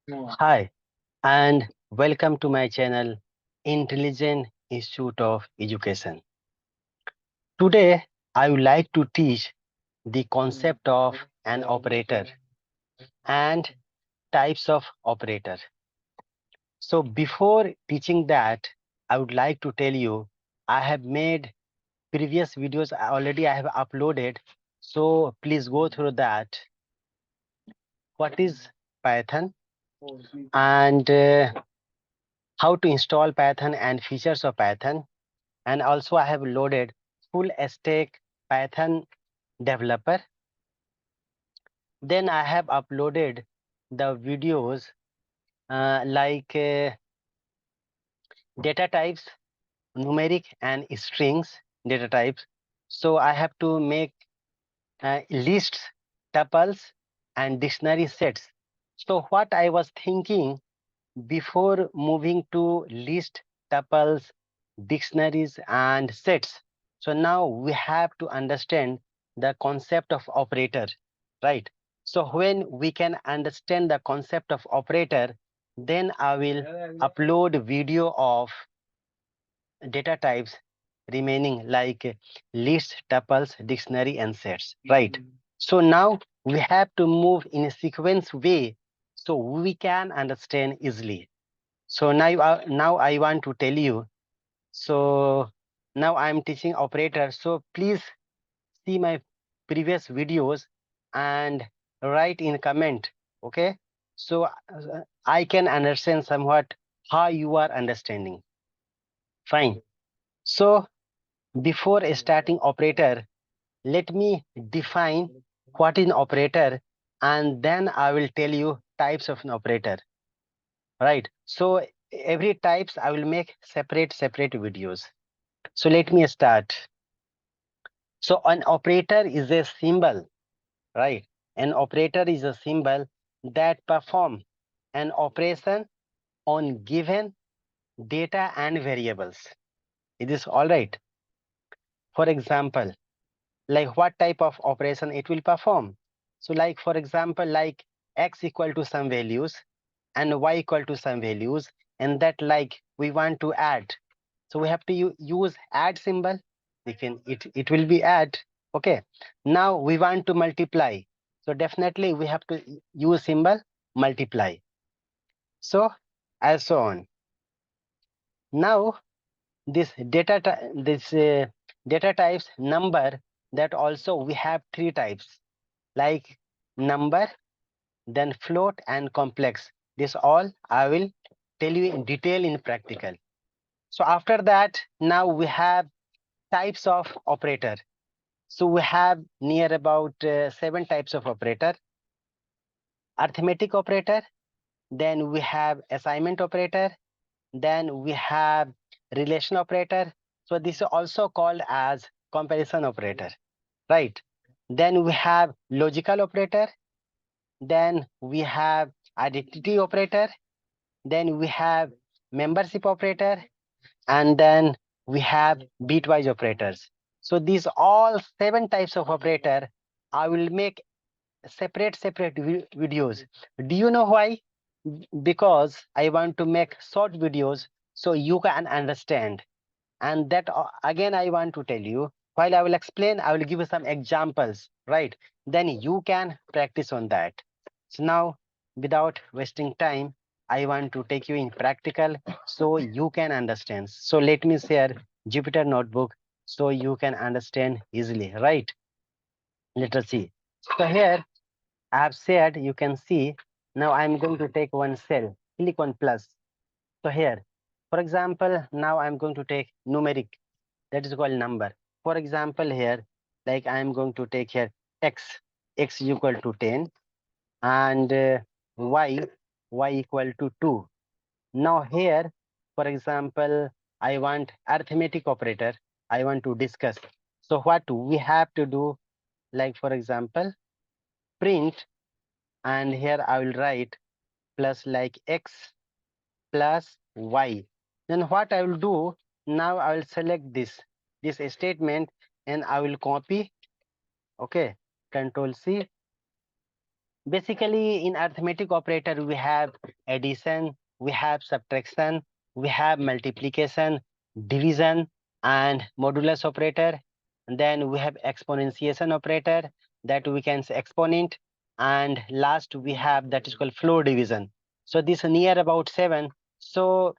Hi, and welcome to my channel, Intelligent Institute of Education. Today, I would like to teach the concept of an operator and types of operator. So before teaching that, I would like to tell you, I have made previous videos already I have uploaded. So please go through that. What is Python and how to install Python and features of Python. And also I have loaded full stack Python developer. Then I have uploaded the videos like data types, numeric and strings data types. So I have to make lists, tuples, and dictionary sets. So what I was thinking before moving to list, tuples, dictionaries, and sets. So now we have to understand the concept of operator, right? So when we can understand the concept of operator, then I will upload video of data types remaining like list, tuples, dictionary, and sets, right? So now we have to move in a sequence way so we can understand easily. So now I want to tell you. So now I'm teaching operator. So please see my previous videos and write in comment. Okay. So I can understand somewhat how you are understanding. Fine. So before starting operator, let me define what is an operator, and then I will tell you types of an operator. Right. So every types I will make separate videos. So let me start. So an operator is a symbol, right? An operator is a symbol that perform an operation on given data and variables. Is this all right? For example, like what type of operation it will perform? So like for example, like x equal to some values and y equal to some values, and that like we want to add. So we have to use add symbol. We can it will be add. Okay. Now we want to multiply. So definitely we have to use symbol multiply. So as so on. Now this data types number, that also we have three types like number, then float and complex. This all I will tell you in detail in practical. So after that, now we have types of operator. So we have near about 7 types of operator. Arithmetic operator, then we have assignment operator, then we have relation operator. So this is also called as comparison operator, right? Then we have logical operator, then we have identity operator, then we have membership operator, and then we have bitwise operators. So these all 7 types of operator, I will make separate videos. Do you know why? Because I want to make short videos so you can understand. And that again I want to tell you, while I will explain, I will give you some examples, right? Then you can practice on that. So now, without wasting time, I want to take you in practical so you can understand. So let me share Jupyter notebook so you can understand easily, right? Let us see. So here I have said, you can see. Now I'm going to take one cell, click on plus. So here, for example, now I'm going to take numeric, that is called number. For example, here, like I'm going to take here x equal to 10, and y equal to 2. Now here, for example, I want arithmetic operator, I want to discuss. So what we have to do, like for example, print, and here I will write plus like x plus y. Then what I will do, now I will select this statement, and I will copy. Okay, Control C, Basically, in arithmetic operator, we have addition, we have subtraction, we have multiplication, division, and modulus operator. And then we have exponentiation operator, that we can say exponent. And last we have that is called floor division. So this near about 7. So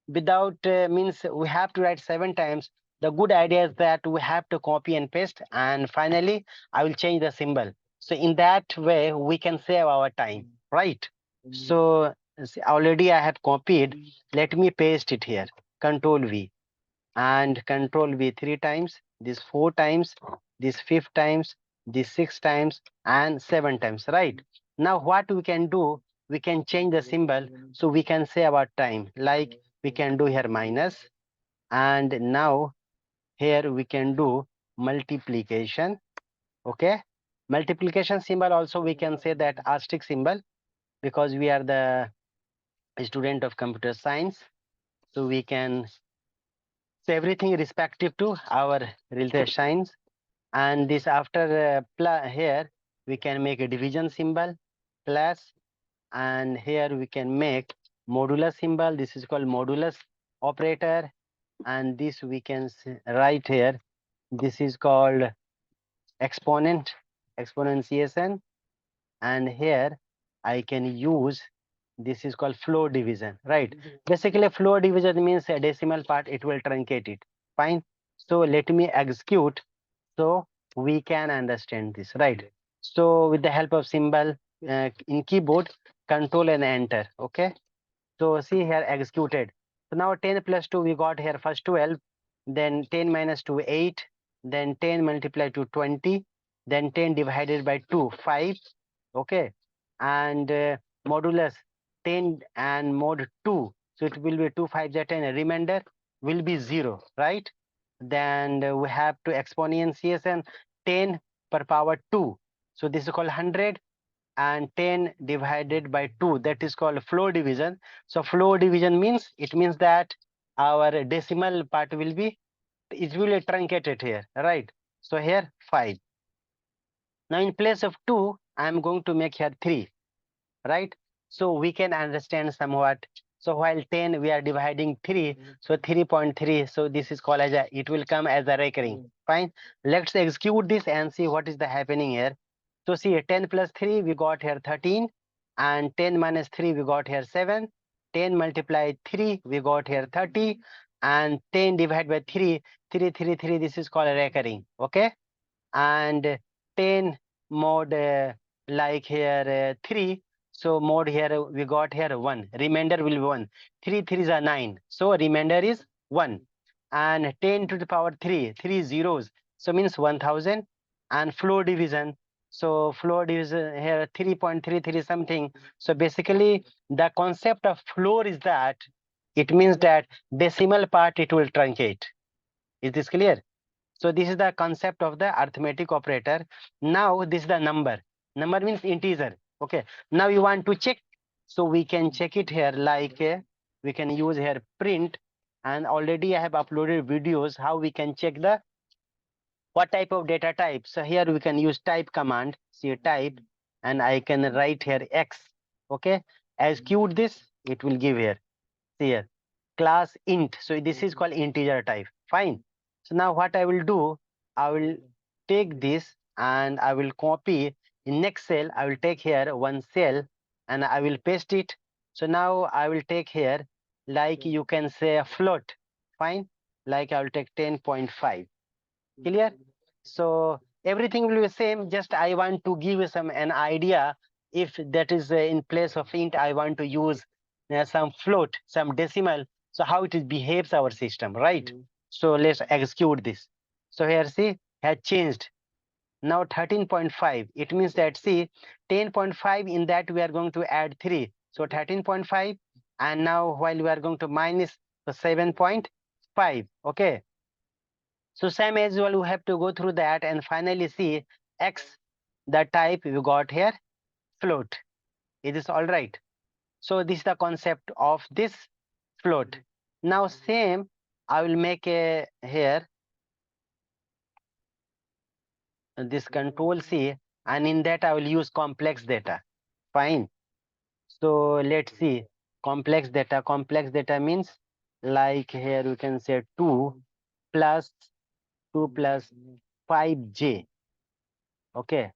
without means we have to write 7 times. The good idea is that we have to copy and paste, and finally I will change the symbol. So in that way we can save our time, right? So already I have copied. Let me paste it here. Control V and Control V 3 times, this 4 times, this 5 times, this 6 times, and 7 times, right? Now what we can do, we can change the symbol so we can save our time. Like we can do here minus, and now here we can do multiplication. Okay, multiplication symbol also we can say that asterisk symbol, because we are the student of computer science, so we can say everything respective to our related signs. And this after here we can make a division symbol plus, and here we can make modulus symbol. This is called modulus operator, and this we can write here. This is called exponent, exponentiation, and here I can use, this is called floor division, right? Basically floor division means a decimal part, it will truncate it. Fine. So let me execute so we can understand this, right? So with the help of symbol in keyboard, control and enter. Okay, so see here executed. So now 10 plus 2 we got here first 12, then 10 minus 2 8, then 10 multiplied to 20, then 10 divided by 2 5. Okay, and modulus 10 and mod 2, so it will be 2 5 10, remainder will be 0, right? Then we have to exponentiation 10 per power 2, so this is called 100, and 10 divided by 2, that is called floor division. So floor division means, it means that our decimal part will be, it will be truncated here, right? So here 5. Now in place of 2 I am going to make here 3, right? So we can understand somewhat. So while 10 we are dividing 3, so 3.3, so this is called as a, it will come as a recurring. Fine, let's execute this and see what is the happening here. So see, 10 plus 3 we got here 13, and 10 minus 3 we got here 7, 10 multiplied 3 we got here 30, and 10 divided by 3, 3 3 3, this is called a recurring. Okay, and 10 mod like here 3, so mod here we got here 1, remainder will be 1, 3 3s are 9, so remainder is 1, and 10 to the power 3, 3 zeros, so means 1000, and floor division, so floor division here 3.33 something. So basically the concept of floor is that it means that decimal part it will truncate. Is this clear? So this is the concept of the arithmetic operator. Now this is the number. Number means integer. Okay. Now you want to check. So we can check it here like we can use here print, and already I have uploaded videos how we can check the what type of data type. So here we can use type command. See type, and I can write here X. Okay. Execute this, it will give here. See here class int. So this is called integer type. Fine. So now what I will do, I will take this and I will copy in next cell. I will take here one cell and I will paste it. So now I will take here, like you can say a float. Fine. Like I will take 10.5. Clear? So everything will be same. Just I want to give you some an idea. If that is in place of int, I want to use some float, some decimal. So how it behaves our system, right? So let's execute this. So here see has changed. Now 13.5. It means that see 10.5, in that we are going to add 3. So 13.5, and now while we are going to minus the 7.5. Okay. So same as well, we have to go through that and finally see X, the type we got here, float. Is this all right? So this is the concept of this float. Now same, I will make a here, this control C, and in that I will use complex data. Fine. So let's see. Complex data. Complex data means, like here we can say 2 plus 5j. Okay.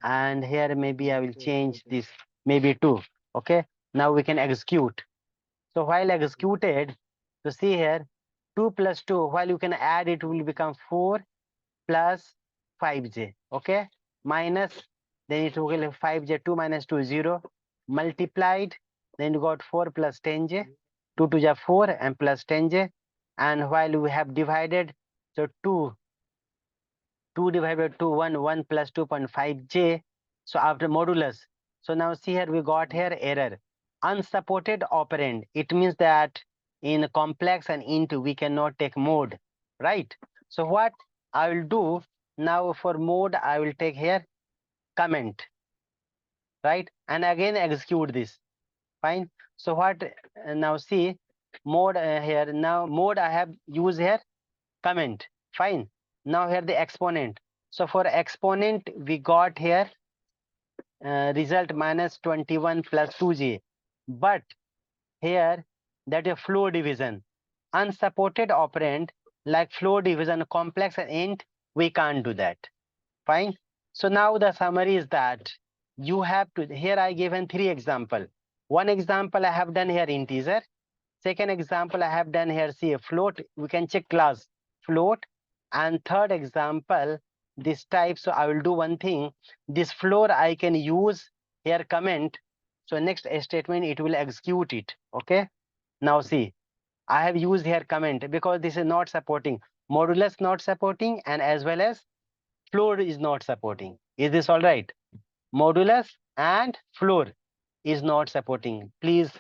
And here maybe I will change this, maybe 2. Okay. Now we can execute. So while executed, so see here, 2 plus 2, while you can add, it will become 4 plus 5j. Okay. Minus, then it will be 5j, 2 minus 2, 0. Multiplied, then you got 4 plus 10j. 2 to the 4 and plus 10j. And while we have divided, so 2 divided by 2, 1 plus 2.5j. So after modulus. So now see here, we got here error. Unsupported operand. It means that in complex and int, we cannot take mode, right? So what I will do now for mode, I will take here comment, right? And again execute this. Fine. So what now see mode here, now mode I have used here comment. Fine. Now here the exponent. So for exponent, we got here result minus 21 plus 2j. But here that is floor division. Unsupported operand like floor division, complex and int, we can't do that. Fine. So now the summary is that you have to, here I given 3 example. One example I have done here integer. Second example I have done here, see a float. We can check class float. And third example, this type. So I will do one thing. This floor I can use here comment. So next statement, it will execute it. Okay. Now see, I have used here comment because this is not supporting. Modulus not supporting, and as well as floor is not supporting. Is this all right? Modulus and floor is not supporting. Please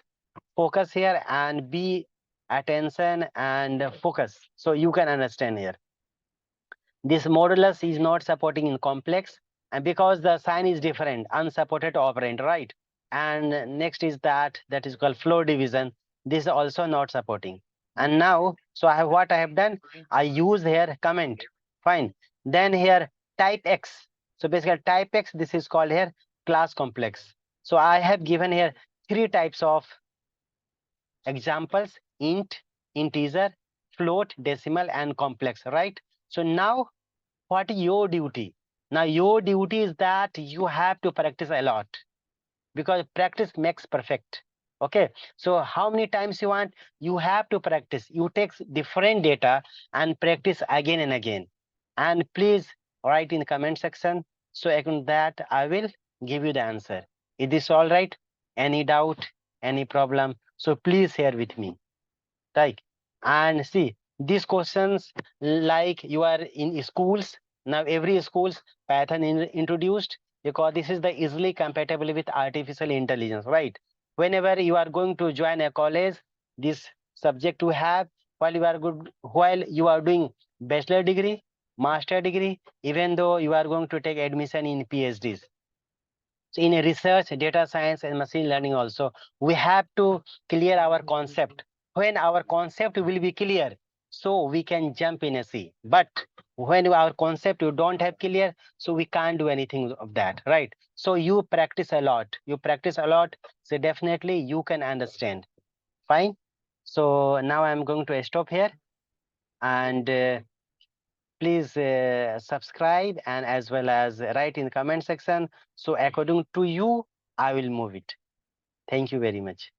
focus here and be attention and focus so you can understand here. This modulus is not supporting in complex, and because the sign is different, unsupported operand, right? And next is that is called floor division. This is also not supporting. And now, so I have what I have done, I use here comment. Fine. Then here type X. So basically type X, this is called here class complex. So I have given here 3 types of examples: int, integer, float, decimal, and complex, right? So now what is your duty? Now your duty is that you have to practice a lot, because practice makes perfect. Okay, so how many times you want? You have to practice. You take different data and practice again and again. And please write in the comment section, so according that I will give you the answer. Is this all right? Any doubt, any problem? So please share with me, right? And see these questions, like you are in schools now, every schools Python introduced, because this is the easily compatible with artificial intelligence, right? Whenever you are going to join a college, this subject to have while you are good, while you are doing bachelor degree, master degree, even though you are going to take admission in PhDs. So in a research, data science, and machine learning also, we have to clear our concept. When our concept will be clear, so we can jump in a sea. But when our concept you don't have clear, so we can't do anything of that, right? So you practice a lot. You practice a lot, so definitely you can understand. Fine. So now I'm going to stop here, and please subscribe, and as well as write in the comment section. So according to you, I will move it. Thank you very much.